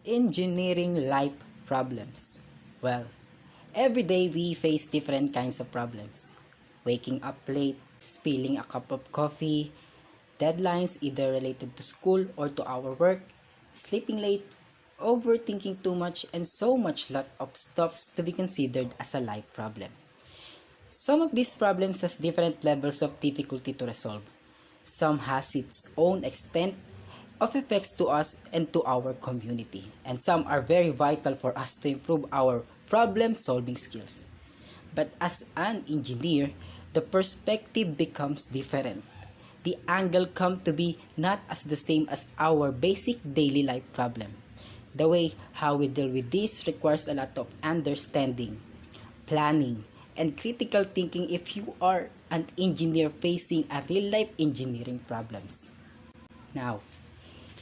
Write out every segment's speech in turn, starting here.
Engineering life problems. Well, every day we face different kinds of problems. Waking up late, spilling a cup of coffee, deadlines either related to school or to our work, sleeping late, overthinking too much, and so much lot of stuffs to be considered as a life problem. Some of these problems has different levels of difficulty to resolve. Some has its own extent of effects to us and to our community, and some are very vital for us to improve our problem solving skills. But as an engineer, the perspective becomes different. The angle comes to be not as the same as our basic daily life problem. The way how we deal with this requires a lot of understanding, planning, and critical thinking if you are an engineer facing a real life engineering problems. Now,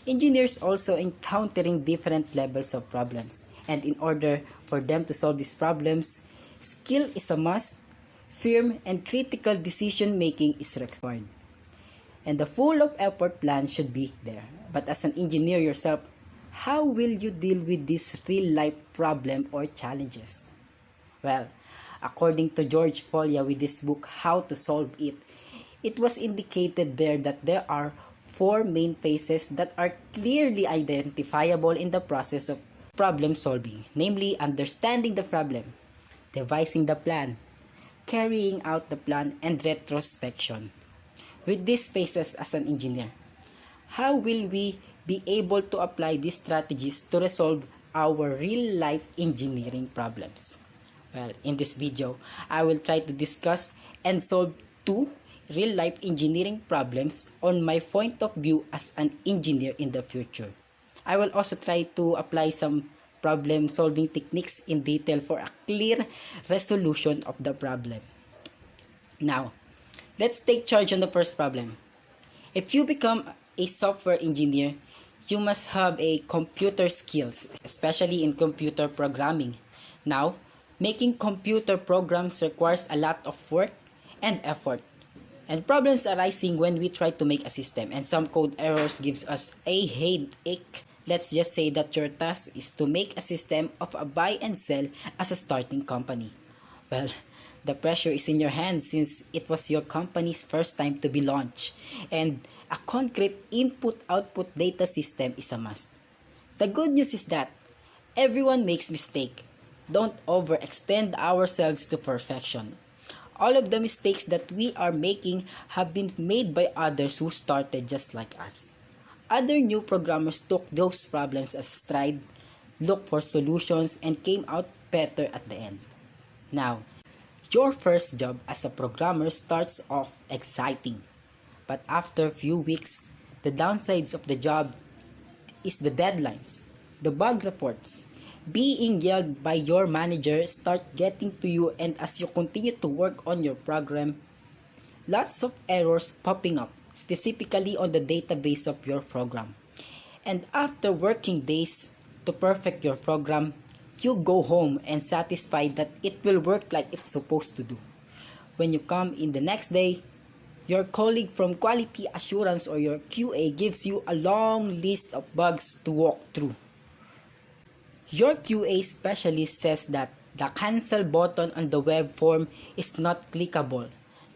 engineers also encountering different levels of problems, and in order for them to solve these problems, skill is a must, firm and critical decision making is required. And the full of effort plan should be there. But as an engineer yourself, how will you deal with this real life problem or challenges? Well, according to George Folia with this book, How to Solve It, it was indicated there that there are four main phases that are clearly identifiable in the process of problem solving, namely understanding the problem, devising the plan, carrying out the plan, and retrospection. With these phases as an engineer, how will we be able to apply these strategies to resolve our real life engineering problems? Well, in this video, I will try to discuss and solve two real life engineering problems on my point of view as an engineer in the future. I will also try to apply some problem solving techniques in detail for a clear resolution of the problem. Now, let's take charge on the first problem. If you become a software engineer, you must have a computer skills, especially in computer programming. Now, making computer programs requires a lot of work and effort. And problems arising when we try to make a system, and some code errors gives us a headache. Let's just say that your task is to make a system of a buy and sell as a starting company. Well, the pressure is in your hands since it was your company's first time to be launched, and a concrete input-output data system is a must. The good news is that everyone makes mistake. Don't overextend ourselves to perfection. All of the mistakes that we are making have been made by others who started just like us. Other new programmers took those problems as stride, looked for solutions, and came out better at the end. Now, your first job as a programmer starts off exciting, but after a few weeks, the downsides of the job is the deadlines, the bug reports, being yelled by your manager start getting to you, and as you continue to work on your program, lots of errors popping up, specifically on the database of your program. And after working days to perfect your program, you go home and satisfied that it will work like it's supposed to do. When you come in the next day, your colleague from quality assurance or your QA gives you a long list of bugs to walk through. Your QA specialist says that the cancel button on the web form is not clickable.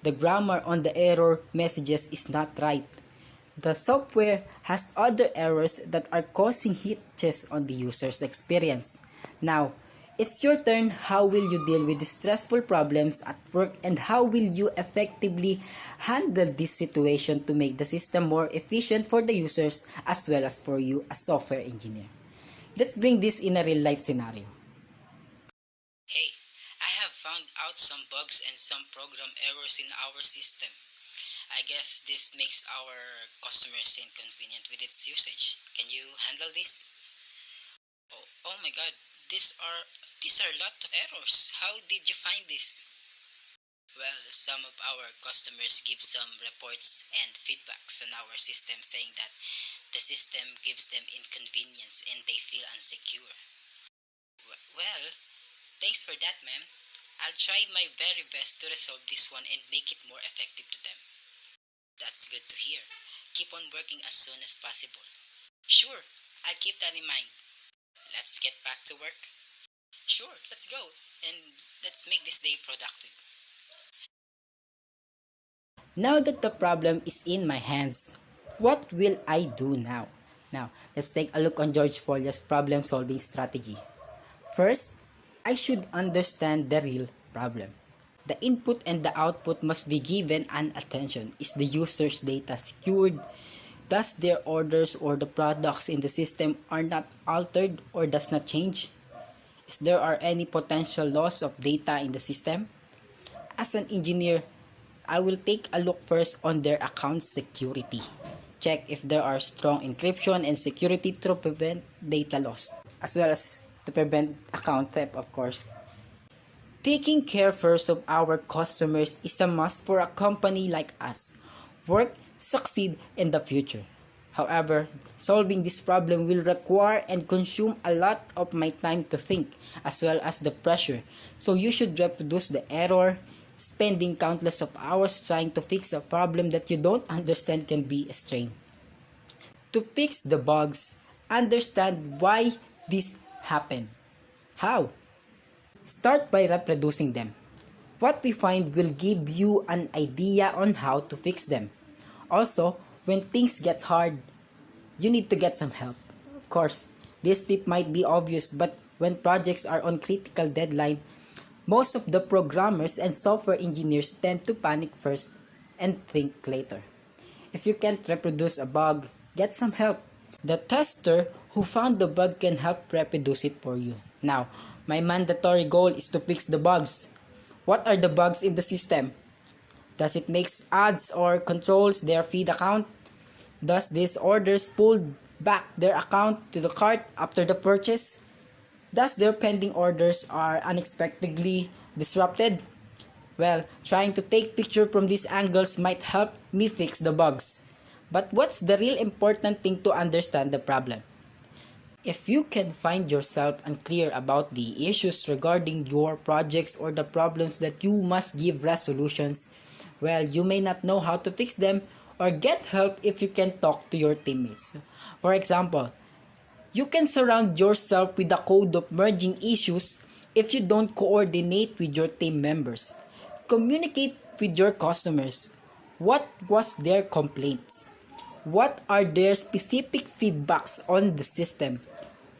The grammar on the error messages is not right. The software has other errors that are causing hitches on the user's experience. Now, it's your turn. How will you deal with the stressful problems at work, and how will you effectively handle this situation to make the system more efficient for the users as well as for you as software engineer? Let's bring this in a real life scenario. Hey, I have found out some bugs and some program errors in our system. I guess this makes our customers inconvenient with its usage. Can you handle this? Oh my god, these are a lot of errors. How did you find this? Well, some of our customers give some reports and feedbacks on our system saying that the system gives them inconvenience and they feel insecure. Well, thanks for that, ma'am. I'll try my very best to resolve this one and make it more effective to them. That's good to hear. Keep on working as soon as possible. Sure, I'll keep that in mind. let's get back to work. Sure, let's go and let's make this day productive. Now that the problem is in my hands, what will I do now? Now, let's take a look on George Follia's problem-solving strategy. First, I should understand the real problem. The input and the output must be given an attention. Is the user's data secured? Does their orders or the products in the system are not altered or does not change? Is there are any potential loss of data in the system? As an engineer, I will take a look first on their account security. Check if there are strong encryption and security to prevent data loss, as well as to prevent account theft, of course. Taking care first of our customers is a must for a company like us. Work, succeed in the future. However, solving this problem will require and consume a lot of my time to think, as well as the pressure. So you should reproduce the error. Spending countless of hours trying to fix a problem that you don't understand can be a strain. To fix the bugs, understand why this happened. How? Start by reproducing them. What we find will give you an idea on how to fix them. Also, when things get hard, you need to get some help. Of course, this tip might be obvious, but when projects are on critical deadline, most of the programmers and software engineers tend to panic first and think later. If you can't reproduce a bug, get some help. The tester who found the bug can help reproduce it for you. Now, my mandatory goal is to fix the bugs. What are the bugs in the system? Does it make ads or controls their feed account? Does these orders pull back their account to the cart after the purchase? Does their pending orders are unexpectedly disrupted? Well, trying to take picture from these angles might help me fix the bugs. But what's the real important thing to understand the problem? If you can find yourself unclear about the issues regarding your projects or the problems that you must give resolutions, well, you may not know how to fix them or get help if you can talk to your teammates. For example, you can surround yourself with a code of merging issues if you don't coordinate with your team members. Communicate with your customers. What was their complaints? What are their specific feedbacks on the system?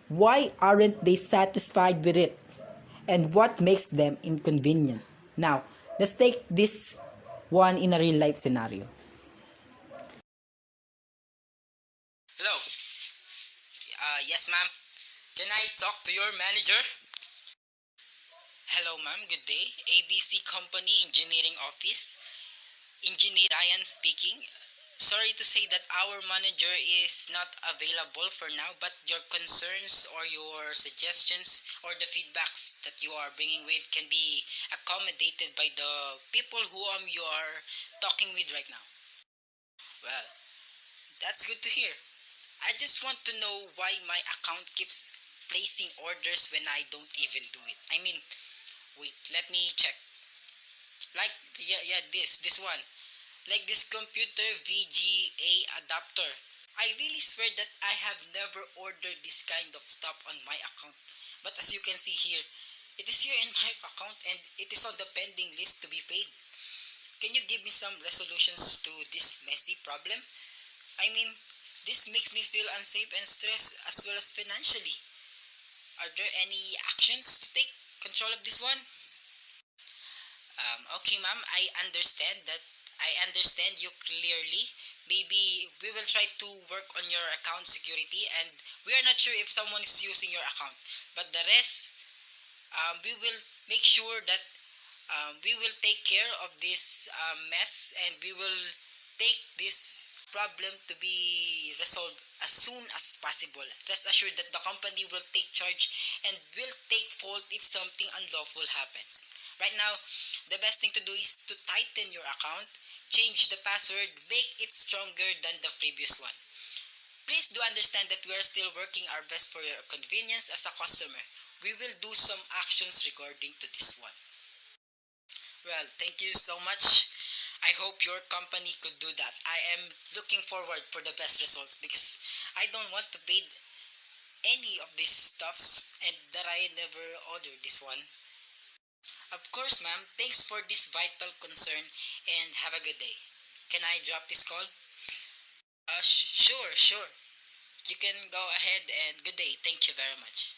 Why aren't they satisfied with it? And what makes them inconvenient? Now, let's take this one in a real life scenario. Hello. Yes, ma'am. Can I talk to your manager? Hello, ma'am. Good day. ABC Company Engineering Office. Engineer Ryan speaking. Sorry to say that our manager is not available for now, but your concerns or your suggestions or the feedbacks that you are bringing with can be accommodated by the people who you are talking with right now. Well, that's good to hear. I just want to know why my account keeps placing orders when I don't even do it. I mean, wait, let me check. Like, yeah, this one. Like this computer VGA adapter. I really swear that I have never ordered this kind of stuff on my account. But as you can see here, it is here in my account and it is on the pending list to be paid. Can you give me some resolutions to this messy problem? I mean, this makes me feel unsafe and stressed as well as financially. Are there any actions to take control of this one? Okay, ma'am, I understand you clearly. Maybe we will try to work on your account security, and we are not sure if someone is using your account. But the rest, we will make sure that we will take care of this mess, and we will take this problem to be resolved as soon as possible. Rest assured that the company will take charge and will take fault if something unlawful happens. Right now, the best thing to do is to tighten your account, change the password, make it stronger than the previous one. Please do understand that we are still working our best for your convenience as a customer. We will do some actions regarding to this one. Well, thank you so much. I hope your company could do that. I am looking forward for the best results because I don't want to pay any of these stuffs and that I never ordered this one? Of course, ma'am. Thanks for this vital concern and have a good day. Can I drop this call? Sure. You can go ahead and good day. Thank you very much.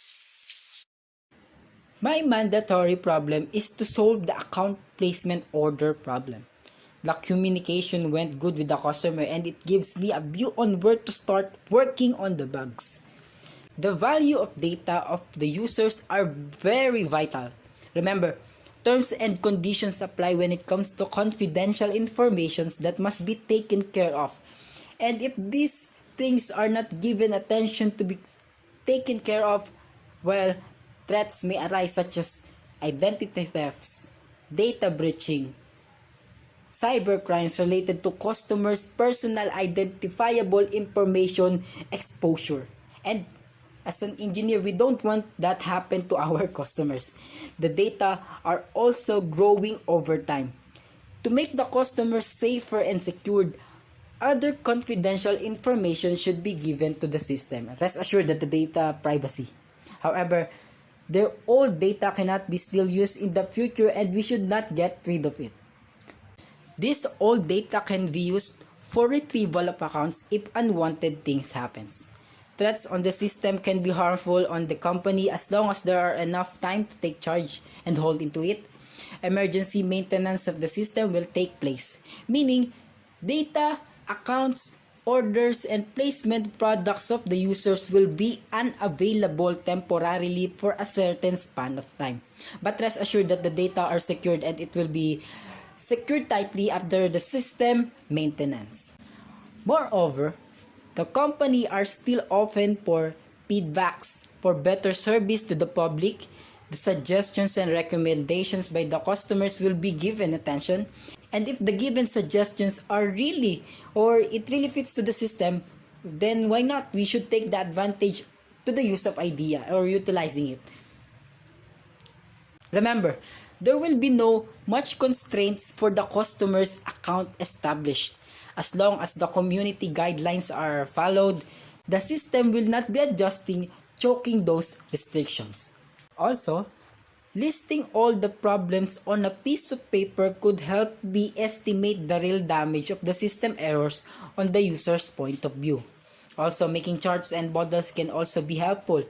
My mandatory problem is to solve the account placement order problem. The communication went good with the customer and it gives me a view on where to start working on the bugs. The value of data of the users are very vital. Remember, terms and conditions apply when it comes to confidential informations that must be taken care of. And if these things are not given attention to be taken care of, well, threats may arise such as identity thefts, data breaching, cybercrimes related to customers' personal identifiable information exposure. And as an engineer, we don't want that happen to our customers. The data are also growing over time. To make the customers safer and secured, other confidential information should be given to the system. Rest assured that the data privacy. However, their old data cannot be still used in the future and we should not get rid of it. This old data can be used for retrieval of accounts if unwanted things happens. Threats on the system can be harmful on the company as long as there are enough time to take charge and hold into it. Emergency maintenance of the system will take place, meaning data, accounts, orders, and placement products of the users will be unavailable temporarily for a certain span of time. But rest assured that the data are secured and it will be secured tightly after the system maintenance. Moreover, the company are still open for feedbacks for better service to the public. The suggestions and recommendations by the customers will be given attention. And if the given suggestions are really or it really fits to the system, then why not? We should take the advantage to the use of idea or utilizing it. Remember, there will be no much constraints for the customer's account established. As long as the community guidelines are followed, the system will not be adjusting, choking those restrictions. Also, listing all the problems on a piece of paper could help me estimate the real damage of the system errors on the user's point of view. Also, making charts and models can also be helpful.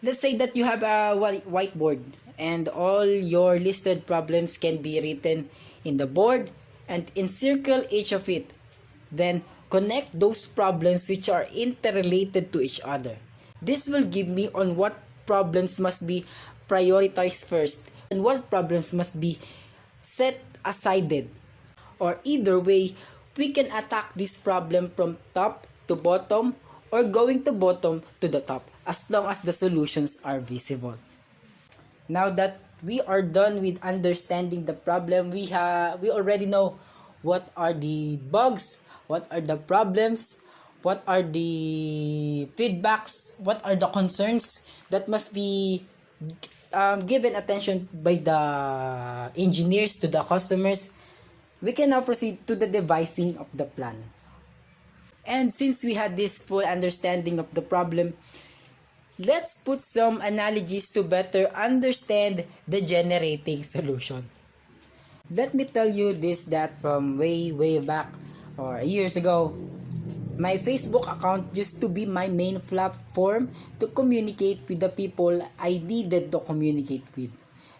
Let's say that you have a whiteboard and all your listed problems can be written in the board and encircle each of it. Then connect those problems which are interrelated to each other. This will give me on what problems must be prioritized first and what problems must be set aside. Or either way, we can attack this problem from top to bottom or going to bottom to the top as long as the solutions are visible. Now that we are done with understanding the problem, we already know what are the bugs, what are the problems, what are the feedbacks, what are the concerns that must be given attention by the engineers to the customers. We can now proceed to the devising of the plan. And since we had this full understanding of the problem, let's put some analogies to better understand the generating solution. Let me tell you this that from way back or years ago, my Facebook account used to be my main platform to communicate with the people I needed to communicate with.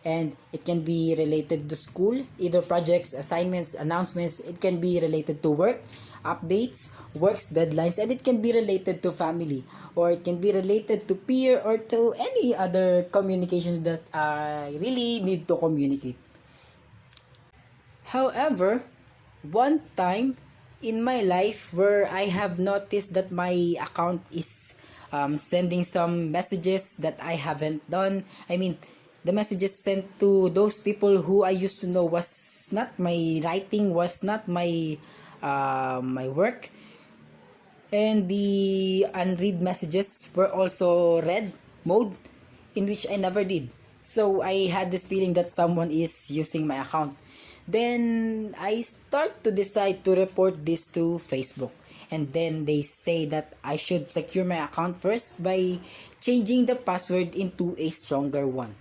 And it can be related to school, either projects, assignments, announcements. It can be related to work, updates, works, deadlines, and it can be related to family, or it can be related to peer or to any other communications that I really need to communicate. However, one time in my life where I have noticed that my account is sending some messages that I haven't done. I mean, the messages sent to those people who I used to know was not my writing, was not my my work, and the unread messages were also read mode, in which I never did. So I had this feeling that someone is using my account. Then I start to decide to report this to Facebook. and then they say that I should secure my account first by changing the password into a stronger one.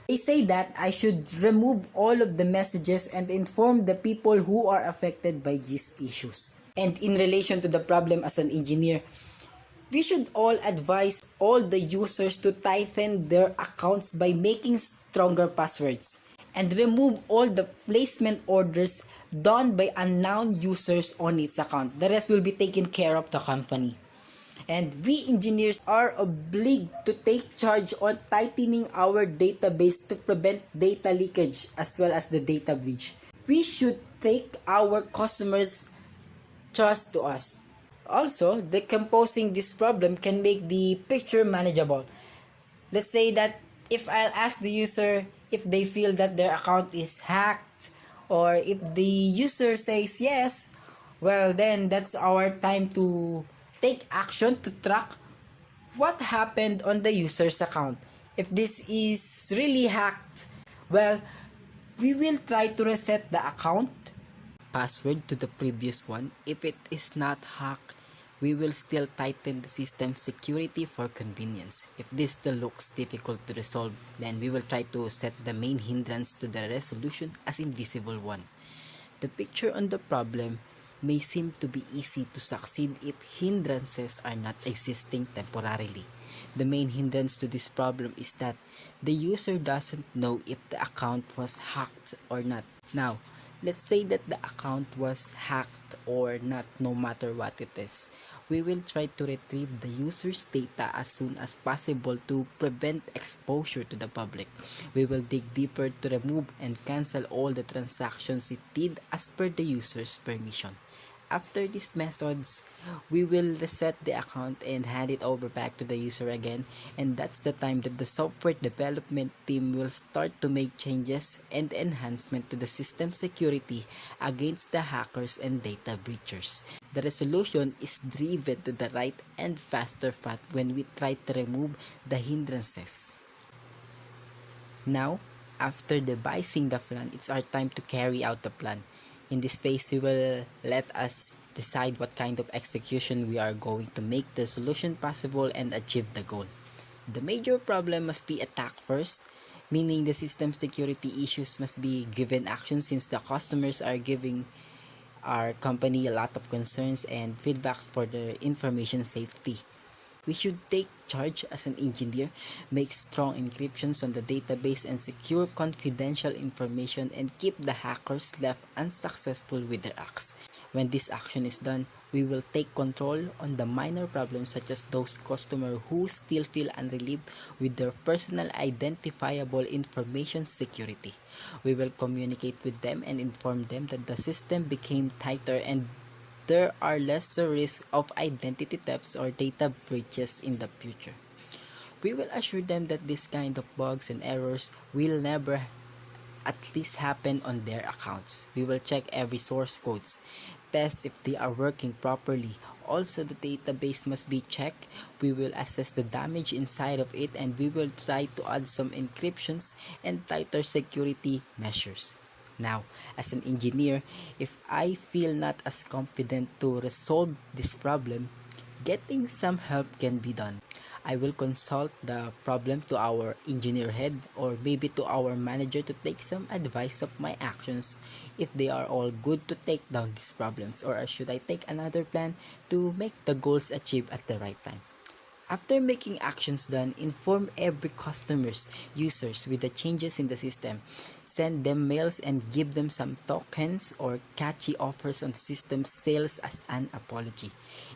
They say that I should remove all of the messages and inform the people who are affected by these issues. And in relation to the problem as an engineer, we should all advise all the users to tighten their accounts by making stronger passwords and remove all the placement orders done by unknown users on its account. The rest will be taken care of the company. And we engineers are obliged to take charge on tightening our database to prevent data leakage as well as the data breach. We should take our customers' trust to us. Also, decomposing this problem can make the picture manageable. Let's say that if I'll ask the user if they feel that their account is hacked, or if the user says yes, well then that's our time to take action to track what happened on the user's account. If this is really hacked, well, we will try to reset the account password to the previous one. If it is not hacked, we will still tighten the system security for convenience. If this still looks difficult to resolve, then we will try to set the main hindrance to the resolution as invisible one. The picture on the problem may seem to be easy to succeed if hindrances are not existing temporarily. The main hindrance to this problem is that the user doesn't know if the account was hacked or not. Now, let's say that the account was hacked or not, no matter what it is. We will try to retrieve the user's data as soon as possible to prevent exposure to the public. We will dig deeper to remove and cancel all the transactions it did as per the user's permission. After these methods, we will reset the account and hand it over back to the user again, and that's the time that the software development team will start to make changes and enhancement to the system security against the hackers and data breachers. The resolution is driven to the right and faster path when we try to remove the hindrances. Now, after devising the plan, it's our time to carry out the plan. In this phase, we will let us decide what kind of execution we are going to make the solution possible and achieve the goal. The major problem must be attacked first, meaning the system security issues must be given action since the customers are giving our company a lot of concerns and feedbacks for their information safety. We should take charge as an engineer, make strong encryptions on the database and secure confidential information and keep the hackers left unsuccessful with their acts. When this action is done, we will take control on the minor problems such as those customers who still feel unrelieved with their personal identifiable information security. We will communicate with them and inform them that the system became tighter and there are lesser risks of identity thefts or data breaches in the future. We will assure them that this kind of bugs and errors will never at least happen on their accounts. We will check every source codes, test if they are working properly. Also, the database must be checked. We will assess the damage inside of it and we will try to add some encryptions and tighter security measures. Now, as an engineer, if I feel not as confident to resolve this problem, getting some help can be done. I will consult the problem to our engineer head or maybe to our manager to take some advice of my actions if they are all good to take down these problems, or should I take another plan to make the goals achieved at the right time. After making actions done, inform every customers, users with the changes in the system. Send them mails and give them some tokens or catchy offers on the system's sales as an apology.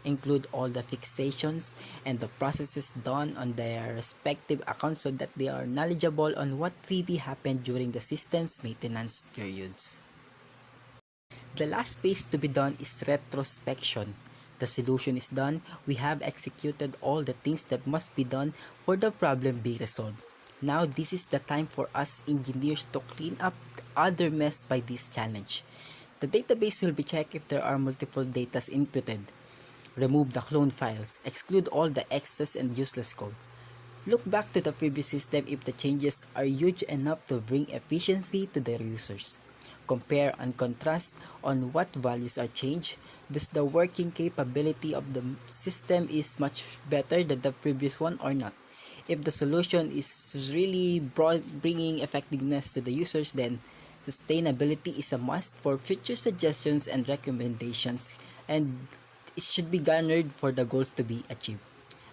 Include all the fixations and the processes done on their respective accounts so that they are knowledgeable on what really happened during the system's maintenance periods. The last phase to be done is retrospection. The solution is done, we have executed all the things that must be done for the problem be resolved. Now this is the time for us engineers to clean up the other mess by this challenge. The database will be checked if there are multiple datas inputted. Remove the clone files, exclude all the excess and useless code. Look back to the previous system if the changes are huge enough to bring efficiency to the users. compare and contrast on what values are changed. Does the working capability of the system is much better than the previous one or not? If the solution is really bringing effectiveness to the users, then sustainability is a must for future suggestions and recommendations, and it should be garnered for the goals to be achieved.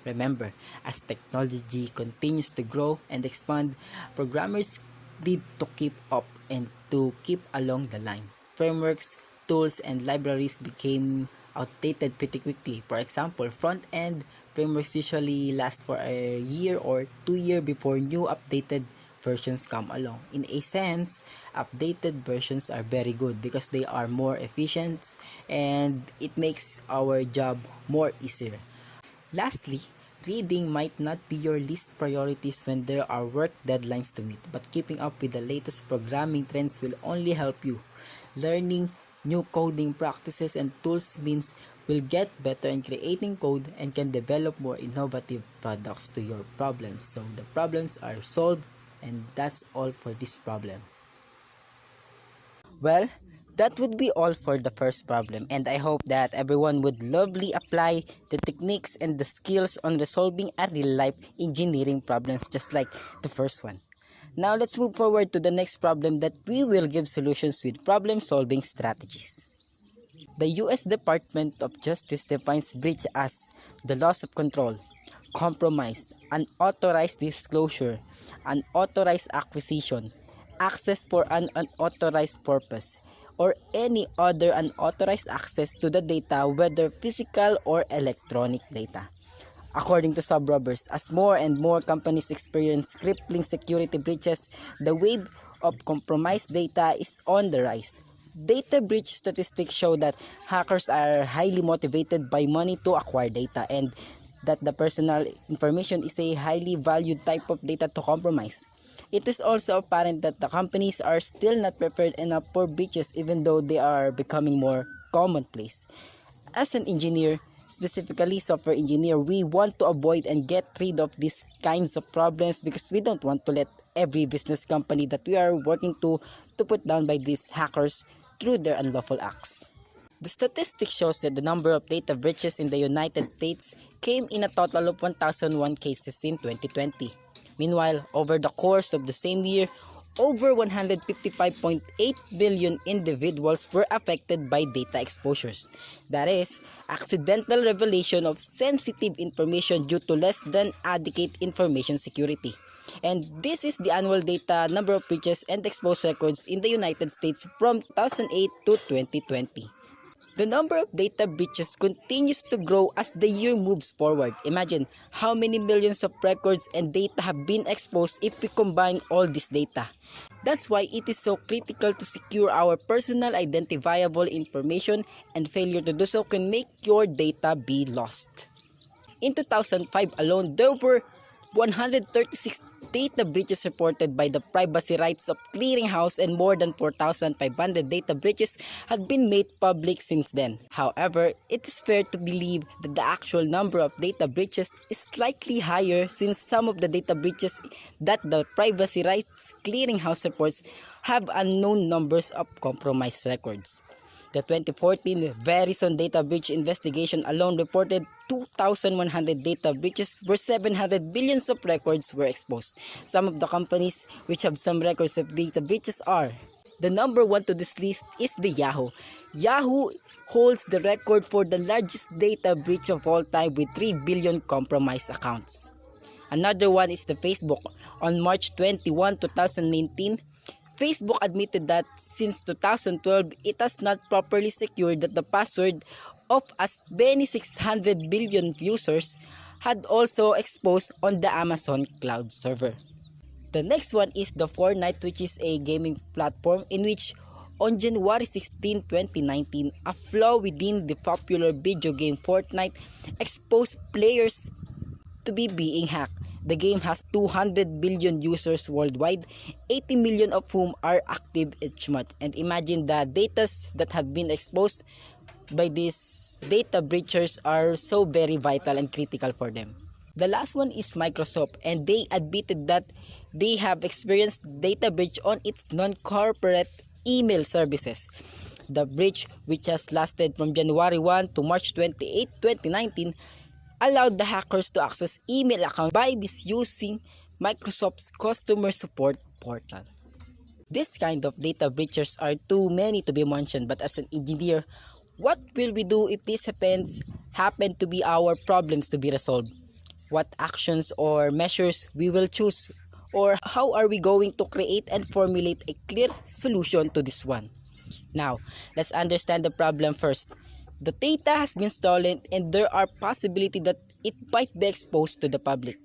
Remember, as technology continues to grow and expand, programmers need to keep up and to keep along the line. Frameworks, tools, and libraries became outdated pretty quickly. For example, front-end frameworks usually last for a year or 2 years before new updated versions come along. In a sense, updated versions are very good because they are more efficient and it makes our job more easier. Lastly, reading might not be your least priorities when there are work deadlines to meet, but keeping up with the latest programming trends will only help you. Learning new coding practices and tools means will get better in creating code and can develop more innovative products to your problems. So the problems are solved, and that's all for this problem. Well, that would be all for the first problem, and I hope that everyone would lovely apply the techniques and the skills on resolving a real-life engineering problems just like the first one. Now let's move forward to the next problem that we will give solutions with problem-solving strategies. The U.S. Department of Justice defines breach as the loss of control, compromise, unauthorized disclosure, unauthorized acquisition, access for an unauthorized purpose, or any other unauthorized access to the data, whether physical or electronic data. According to sub-robbers, as more and more companies experience crippling security breaches, the wave of compromised data is on the rise. Data breach statistics show that hackers are highly motivated by money to acquire data, and that the personal information is a highly valued type of data to compromise. It is also apparent that the companies are still not prepared enough for breaches, even though they are becoming more commonplace. As an engineer, specifically software engineer, we want to avoid and get rid of these kinds of problems because we don't want to let every business company that we are working to put down by these hackers through their unlawful acts. The statistic shows that the number of data breaches in the United States came in a total of 1,001 cases in 2020. Meanwhile, over the course of the same year, over 155.8 billion individuals were affected by data exposures. That is, accidental revelation of sensitive information due to less than adequate information security. And this is the annual data number of breaches and exposed records in the United States from 2008 to 2020. The number of data breaches continues to grow as the year moves forward. Imagine how many millions of records and data have been exposed if we combine all this data. That's why it is so critical to secure our personal identifiable information, and failure to do so can make your data be lost. In 2005 alone, there were 136 data breaches reported by the Privacy Rights of Clearinghouse, and more than 4,500 data breaches had been made public since then. However, it is fair to believe that the actual number of data breaches is slightly higher, since some of the data breaches that the Privacy Rights Clearinghouse reports have unknown numbers of compromised records. The 2014 Verizon data breach investigation alone reported 2,100 data breaches where 700 billions of records were exposed. Some of the companies which have some records of data breaches are: the number one to this list is the Yahoo. Yahoo holds the record for the largest data breach of all time with 3 billion compromised accounts. Another one is the Facebook. On March 21, 2019, Facebook admitted that since 2012, it has not properly secured that the password of as many 600 billion users had also exposed on the Amazon cloud server. The next one is the Fortnite, which is a gaming platform in which on January 16, 2019, a flaw within the popular video game Fortnite exposed players to be being hacked. The game has 200 billion users worldwide, 80 million of whom are active each month. And imagine the data that have been exposed by these data breachers are so very vital and critical for them. The last one is Microsoft, and they admitted that they have experienced data breach on its non-corporate email services. The breach, which has lasted from January 1 to March 28, 2019, allowed the hackers to access email accounts by misusing Microsoft's customer support portal. This kind of data breaches are too many to be mentioned, but as an engineer, what will we do if these events happen to be our problems to be resolved? What actions or measures we will choose? Or how are we going to create and formulate a clear solution to this one? Now, let's understand the problem first. The data has been stolen and there are possibilities that it might be exposed to the public.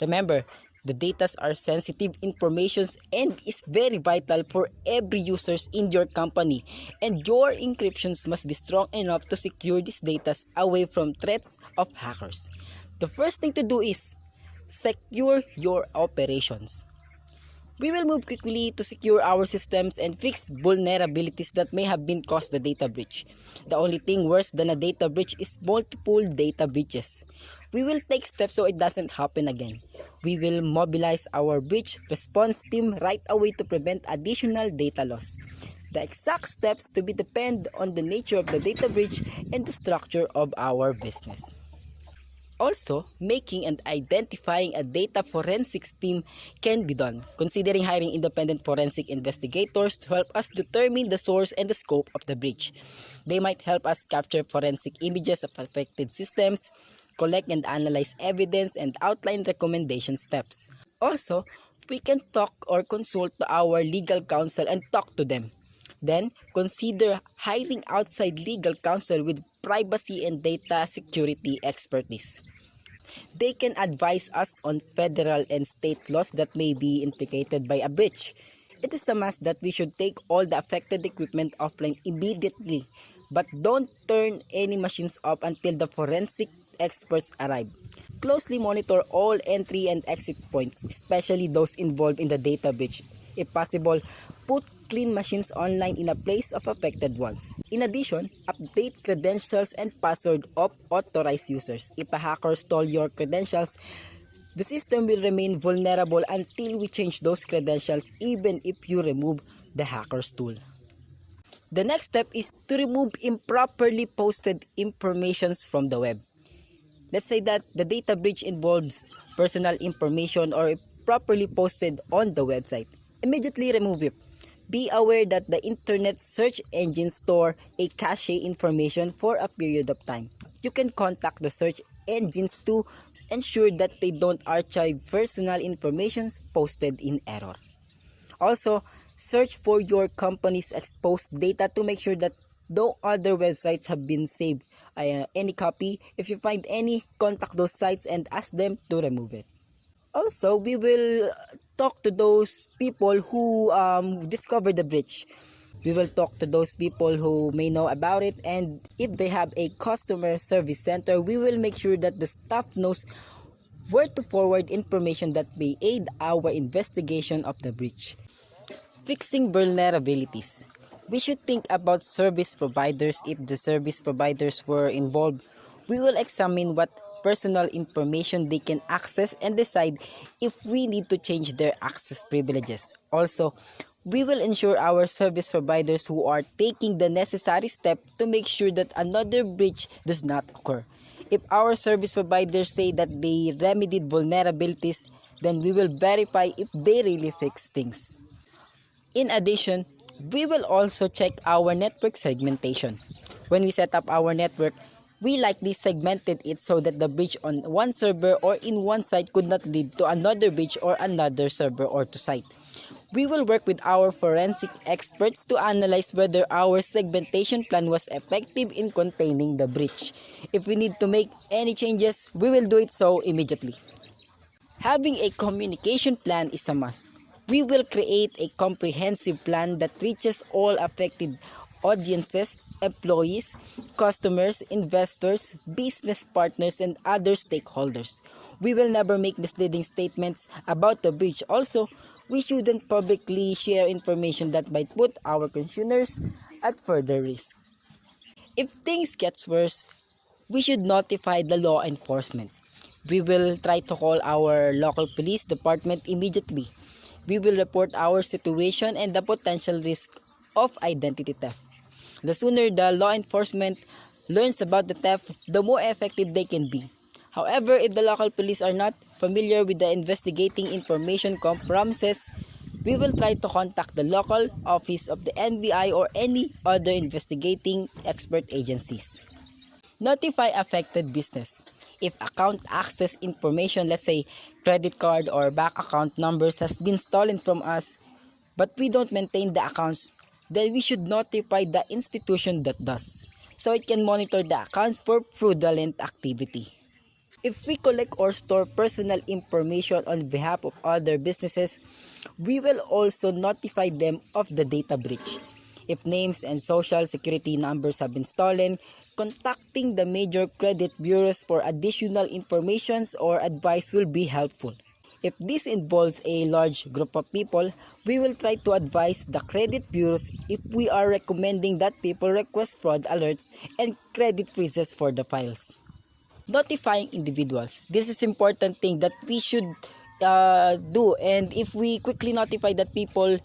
Remember, the data are sensitive information and is very vital for every users in your company, and your encryptions must be strong enough to secure these data away from threats of hackers. The first thing to do is secure your operations. We will move quickly to secure our systems and fix vulnerabilities that may have been caused the data breach. The only thing worse than a data breach is multiple data breaches. We will take steps so it doesn't happen again. We will mobilize our breach response team right away to prevent additional data loss. The exact steps to be depend on the nature of the data breach and the structure of our business. Also, making and identifying a data forensics team can be done, considering hiring independent forensic investigators to help us determine the source and the scope of the breach. They might help us capture forensic images of affected systems, collect and analyze evidence, and outline recommendation steps. Also, we can talk or consult to our legal counsel and talk to them. Then, consider hiring outside legal counsel with privacy and data security expertise. They can advise us on federal and state laws that may be implicated by a breach. It is a must that we should take all the affected equipment offline immediately, but don't turn any machines off until the forensic experts arrive. Closely monitor all entry and exit points, especially those involved in the data breach. If possible, put clean machines online in a place of affected ones. In addition, update credentials and password of authorized users. If a hacker stole your credentials, the system will remain vulnerable until we change those credentials, even if you remove the hacker's tool. The next step is to remove improperly posted information from the web. Let's say that the data breach involves personal information or properly posted on the website. Immediately remove it. Be aware that the internet search engines store a cache information for a period of time. You can contact the search engines to ensure that they don't archive personal information posted in error. Also, search for your company's exposed data to make sure that no other websites have been saved any copy. If you find any, contact those sites and ask them to remove it. Also, we will talk to those people who discovered the breach. We will talk to those people who may know about it, and if they have a customer service center, we will make sure that the staff knows where to forward information that may aid our investigation of the breach. Fixing vulnerabilities. We should think about service providers. If the service providers were involved, we will examine what personal information they can access and decide if we need to change their access privileges. Also, we will ensure our service providers who are taking the necessary step to make sure that another breach does not occur. If our service providers say that they remedied vulnerabilities, then we will verify if they really fix things. In addition, we will also check our network segmentation. When we set up our network, we likely segmented it so that the breach on one server or in one site could not lead to another breach or another server or to site. We will work with our forensic experts to analyze whether our segmentation plan was effective in containing the breach. If we need to make any changes, we will do it so immediately. Having a communication plan is a must. We will create a comprehensive plan that reaches all affected audiences, employees, customers, investors, business partners, and other stakeholders. We will never make misleading statements about the breach. Also, we shouldn't publicly share information that might put our consumers at further risk. If things get worse, we should notify the law enforcement. We will try to call our local police department immediately. We will report our situation and the potential risk of identity theft. The sooner the law enforcement learns about the theft, the more effective they can be. However, if the local police are not familiar with the investigating information promises, we will try to contact the local office of the NBI or any other investigating expert agencies. Notify affected business. If account access information, let's say credit card or bank account numbers, has been stolen from us, but we don't maintain the accounts, then we should notify the institution that does, so it can monitor the accounts for fraudulent activity. If we collect or store personal information on behalf of other businesses, we will also notify them of the data breach. If names and social security numbers have been stolen, contacting the major credit bureaus for additional information or advice will be helpful. If this involves a large group of people, we will try to advise the credit bureaus if we are recommending that people request fraud alerts and credit freezes for the files. Notifying individuals. This is important thing that we should do, and if we quickly notify that people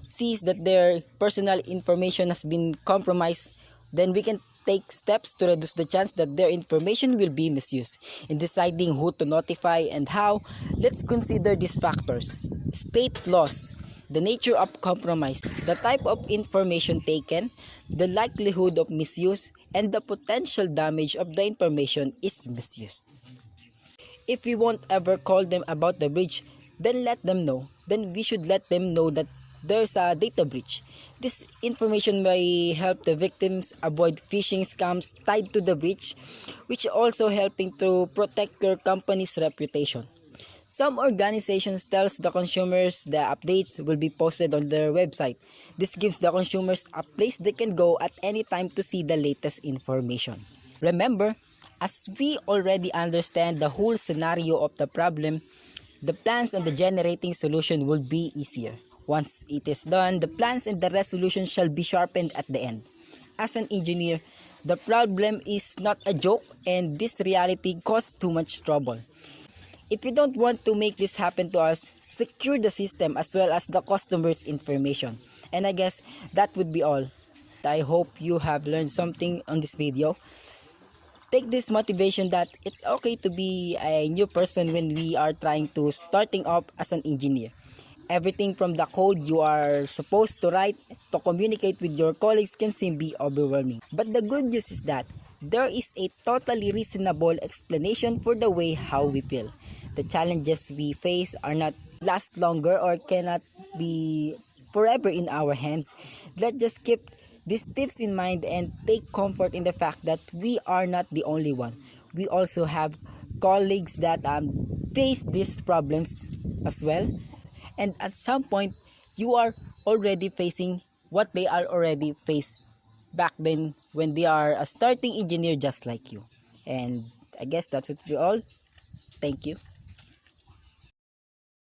sees that their personal information has been compromised, then we can take steps to reduce the chance that their information will be misused. In deciding who to notify and how, let's consider these factors: state laws, the nature of compromise, the type of information taken, the likelihood of misuse, and the potential damage of the information is misused. If we won't ever call them about the breach, then let them know. Then we should let them know that there's a data breach. This information may help the victims avoid phishing scams tied to the breach, which also helping to protect your company's reputation. Some organizations tells the consumers the updates will be posted on their website. This gives the consumers a place they can go at any time to see the latest information. Remember, as we already understand the whole scenario of the problem, the plans on the generating solution will be easier. Once it is done, the plans and the resolution shall be sharpened at the end. As an engineer, the problem is not a joke, and this reality causes too much trouble. If you don't want to make this happen to us, secure the system as well as the customer's information. And I guess that would be all. I hope you have learned something on this video. Take this motivation that it's okay to be a new person when we are trying to starting up as an engineer. Everything from the code you are supposed to write to communicate with your colleagues can seem be overwhelming. But the good news is that there is a totally reasonable explanation for the way how we feel. The challenges we face are not last longer or cannot be forever in our hands. Let's just keep these tips in mind and take comfort in the fact that we are not the only one. We also have colleagues that face these problems as well. And at some point, you are already facing what they are already faced back then when they are a starting engineer just like you. And I guess that would be all. Thank you.